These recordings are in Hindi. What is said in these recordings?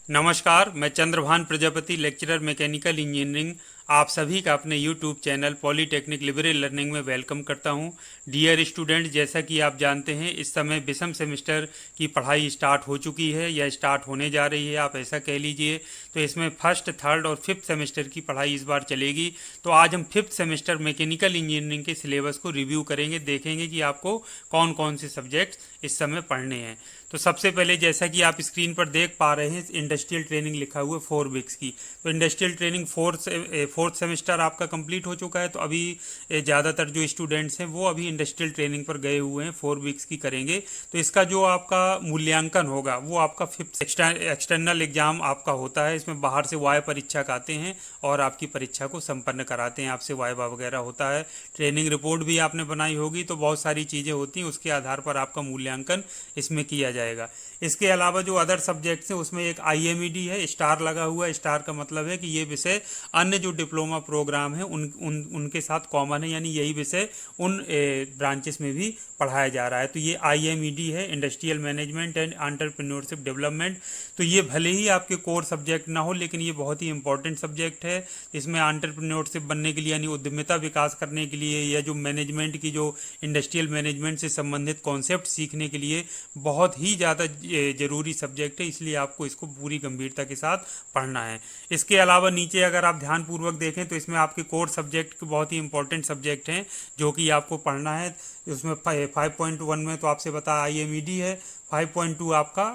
नमस्कार, मैं Chandrabhan Prajapati, lecturer mechanical engineering, आप सभी का अपने YouTube channel polytechnic liberal learning में वेलकम करता हूं। डियर स्टूडेंट, जैसा कि आप जानते हैं इस समय विषम सेमेस्टर की पढ़ाई स्टार्ट हो चुकी है या स्टार्ट होने जा रही है, आप ऐसा कह लीजिए। तो इसमें फर्स्ट, थर्ड और फिफ्थ सेमेस्टर की पढ़ाई इस बार चलेगी। तो आज हम फिफ्थ सेमेस्टर मैकेनिकल इंजीनियरिंग के सिलेबस को रिव्यू करेंगे, देखेंगे कि आपको कौन कौन से सब्जेक्ट्स इस समय पढ़ने हैं। तो सबसे पहले, जैसा कि आप स्क्रीन पर देख पा रहे हैं, इंडस्ट्रियल ट्रेनिंग लिखा हुआ है 4 वीक्स की। तो इंडस्ट्रियल ट्रेनिंग फोर्थ सेमेस्टर आपका कंप्लीट हो चुका है। तो अभी ज़्यादातर जो स्टूडेंट्स हैं वो अभी इंडस्ट्रियल ट्रेनिंग पर गए हुए हैं, 4 वीक्स की करेंगे। तो इसका जो आपका मूल्यांकन होगा वो आपका फिफ्थ एक्सटर्नल एग्जाम आपका होता है। इसमें बाहर से वाय परीक्षक आते हैं और आपकी परीक्षा को संपन्न कराते हैं, आपसे वाइवा वगैरह होता है। ट्रेनिंग रिपोर्ट भी आपने बनाई होगी, तो बहुत सारी चीज़ें होती हैं, उसके आधार पर आपका मूल्यांकन इसमें किया जाएगा। इसके अलावा जो अदर सब्जेक्ट्स हैं उसमें एक IMED है, स्टार लगा हुआ है। स्टार का मतलब है कि ये विषय अन्य जो डिप्लोमा प्रोग्राम है उनके साथ कॉमन है, यानी यही विषय उन ब्रांचेस में भी पढ़ाया जा रहा है। तो ये IMED है, industrial management and entrepreneurship development. तो ये भले ही आपके कोर सब्जेक्ट ना हो, लेकिन ये बहुत ही इंपॉर्टेंट सब्जेक्ट है। इसमें एंटरप्रेन्योरशिप बनने के लिए, यानी उद्यमिता विकास करने के लिए, या जो मैनेजमेंट की, जो इंडस्ट्रियल मैनेजमेंट से संबंधित कॉन्सेप्ट सीखने के लिए बहुत ही ज़्यादा ज़रूरी सब्जेक्ट है। इसलिए आपको इसको पूरी गंभीरता के साथ पढ़ना है। इसके अलावा नीचे अगर आप ध्यानपूर्वक देखें तो इसमें आपके कोर सब्जेक्ट बहुत ही इंपॉर्टेंट सब्जेक्ट हैं जो कि आपको पढ़ना है। उसमें 5.1 में तो आपसे पता IMED है। 5.2 आपका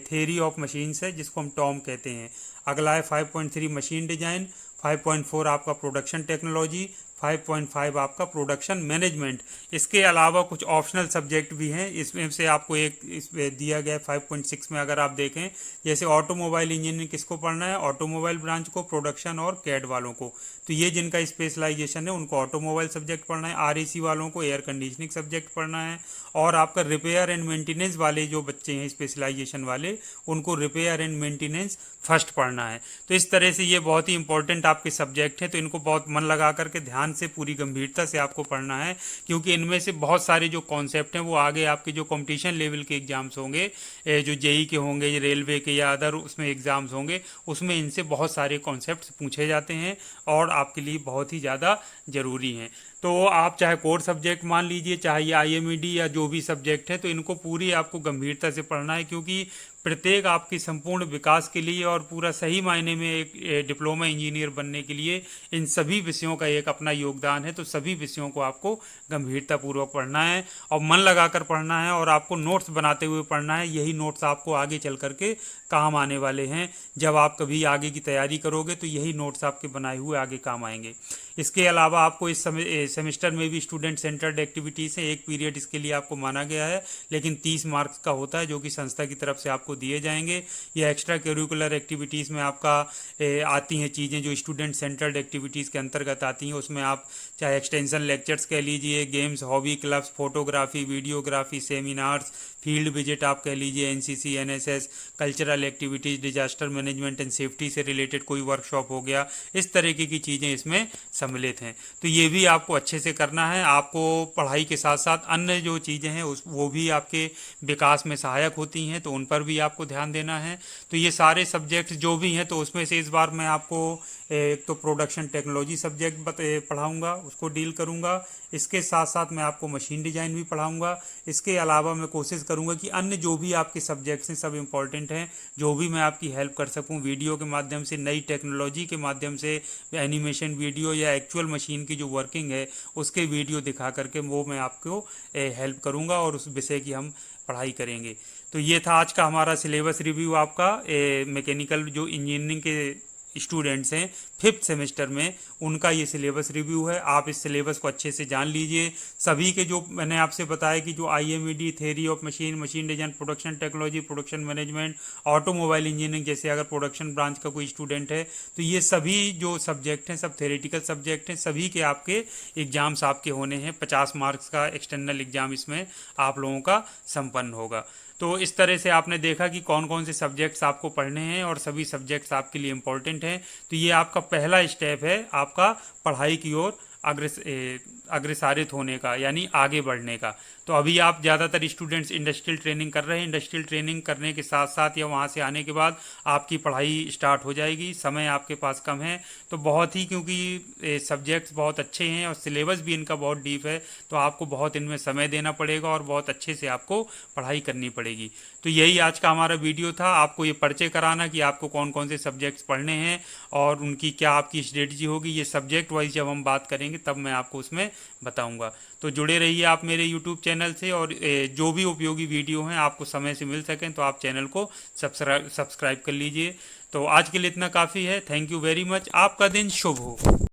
थ्योरी ऑफ मशीन्स है, जिसको हम टॉम कहते हैं। अगला है 5.3 मशीन डिजाइन। 5.4 आपका प्रोडक्शन टेक्नोलॉजी। 5.5 आपका प्रोडक्शन मैनेजमेंट। इसके अलावा कुछ ऑप्शनल सब्जेक्ट भी हैं, इसमें से आपको एक इसमें दिया गया है 5.6 में। अगर आप देखें, जैसे ऑटोमोबाइल इंजीनियरिंग किसको पढ़ना है, ऑटोमोबाइल ब्रांच को, प्रोडक्शन और कैड वालों को। तो ये जिनका स्पेशलाइजेशन है उनको ऑटोमोबाइल सब्जेक्ट पढ़ना है। RAC वालों को एयर कंडीशनिंग सब्जेक्ट पढ़ना है। और आपका रिपेयर एंड मेंटेनेंस वाले जो बच्चे हैं स्पेशलाइजेशन वाले, उनको रिपेयर एंड मेंटेनेंस फर्स्ट पढ़ना है। तो इस तरह से ये बहुत ही इंपॉर्टेंट आपके सब्जेक्ट हैं। तो इनको बहुत मन लगा करके ध्यान से, पूरी गंभीरता से आपको पढ़ना है, क्योंकि इनमें से बहुत सारे जो कॉन्सेप्ट हैं वो आगे आपके जो कंपटीशन लेवल के एग्जाम्स होंगे, जो JEE के होंगे, रेलवे के या अदर उसमें एग्जाम्स होंगे, उसमें इनसे बहुत सारे कॉन्सेप्ट पूछे जाते हैं और आपके लिए बहुत ही ज़्यादा ज़रूरी हैं। तो आप चाहे कोर सब्जेक्ट मान लीजिए, चाहे ये IMED या जो भी सब्जेक्ट है, तो इनको पूरी आपको गंभीरता से पढ़ना है, क्योंकि प्रत्येक आपकी संपूर्ण विकास के लिए और पूरा सही मायने में एक डिप्लोमा इंजीनियर बनने के लिए इन सभी विषयों का एक अपना योगदान है। तो सभी विषयों को आपको गंभीरतापूर्वक पढ़ना है और मन लगाकर पढ़ना है, और आपको नोट्स बनाते हुए पढ़ना है। यही नोट्स आपको आगे चल करके काम आने वाले हैं। जब आप कभी आगे की तैयारी करोगे तो यही नोट्स आपके बनाए हुए आगे काम आएंगे। इसके अलावा आपको इस सेमेस्टर में भी स्टूडेंट सेंटर्ड एक्टिविटीज़ हैं। एक पीरियड इसके लिए आपको माना गया है, लेकिन 30 मार्क्स का होता है, जो कि संस्था की तरफ से आपको दिए जाएंगे। ये एक्स्ट्रा करिकुलर एक्टिविटीज़ में आपका आती हैं चीज़ें जो स्टूडेंट सेंटर्ड एक्टिविटीज़ के अंतर्गत आती हैं। उसमें आप चाहे एक्सटेंशन लेक्चर्स कह लीजिए, games, hobby clubs, photography, videography, seminars, field visit आप कह लीजिए, NCC, NSS, cultural activities, disaster management and safety से रिलेटेड कोई वर्कशॉप हो गया, इस तरीके की चीज़ें इसमें सम्मिलित हैं। तो ये भी आपको अच्छे से करना है। आपको पढ़ाई के साथ साथ अन्य जो चीज़ें हैं वो भी आपके विकास में सहायक होती हैं, तो उन पर भी आपको ध्यान देना है। तो ये सारे सब्जेक्ट जो भी हैं, तो उसमें से इस बार मैं आपको एक तो प्रोडक्शन टेक्नोलॉजी सब्जेक्ट पढ़ाऊँगा, उसको डील करूँगा। इसके साथ साथ मैं आपको मशीन डिज़ाइन भी पढ़ाऊँगा। इसके अलावा मैं कोशिश करूँगा कि अन्य जो भी आपके सब्जेक्ट्स हैं सब इम्पॉर्टेंट हैं, जो भी मैं आपकी हेल्प कर सकूँ वीडियो के माध्यम से, नई टेक्नोलॉजी के माध्यम से, एनिमेशन वीडियो या एक्चुअल मशीन की जो वर्किंग है उसके वीडियो दिखा करके वो मैं आपको हेल्प करूँगा और उस विषय की हम पढ़ाई करेंगे। तो ये था आज का हमारा सिलेबस रिव्यू आपका। मैकेनिकल जो इंजीनियरिंग के स्टूडेंट्स हैं फिफ्थ सेमेस्टर में, उनका ये सिलेबस रिव्यू है। आप इस सिलेबस को अच्छे से जान लीजिए। सभी के जो मैंने आपसे बताया कि जो IMED, theory of machine, machine design, production technology, production management, automobile engineering, जैसे अगर प्रोडक्शन ब्रांच का कोई स्टूडेंट है, तो ये सभी जो सब्जेक्ट हैं सब थ्योरेटिकल सब्जेक्ट हैं। सभी के आपके एग्जाम्स आपके होने हैं। 50 मार्क्स का एक्सटर्नल एग्जाम इसमें आप लोगों का संपन्न होगा। तो इस तरह से आपने देखा कि कौन कौन से सब्जेक्ट्स आपको पढ़ने हैं और सभी सब्जेक्ट्स आपके लिए इम्पोर्टेंट हैं। तो ये आपका पहला स्टेप है आपका पढ़ाई की ओर अग्रसारित होने का, यानी आगे बढ़ने का। तो अभी आप ज़्यादातर स्टूडेंट्स इंडस्ट्रियल ट्रेनिंग कर रहे हैं। इंडस्ट्रियल ट्रेनिंग करने के साथ साथ या वहाँ से आने के बाद आपकी पढ़ाई स्टार्ट हो जाएगी। समय आपके पास कम है, तो बहुत ही, क्योंकि सब्जेक्ट्स बहुत अच्छे हैं और सिलेबस भी इनका बहुत डीप है, तो आपको बहुत इनमें समय देना पड़ेगा और बहुत अच्छे से आपको पढ़ाई करनी पड़ेगी। तो यही आज का हमारा वीडियो था, आपको ये परिचय कराना कि आपको कौन कौन से सब्जेक्ट्स पढ़ने हैं और उनकी क्या आपकी स्ट्रेटजी होगी। ये सब्जेक्ट वाइज जब हम बात करेंगे तब मैं आपको उसमें बताऊंगा। तो जुड़े रहिए आप मेरे यूट्यूब चैनल से, और जो भी उपयोगी वीडियो हैं आपको समय से मिल सकें तो आप चैनल को सब्सक्राइब कर लीजिए। तो आज के लिए इतना काफ़ी है। Thank you very much. आपका दिन शुभ हो।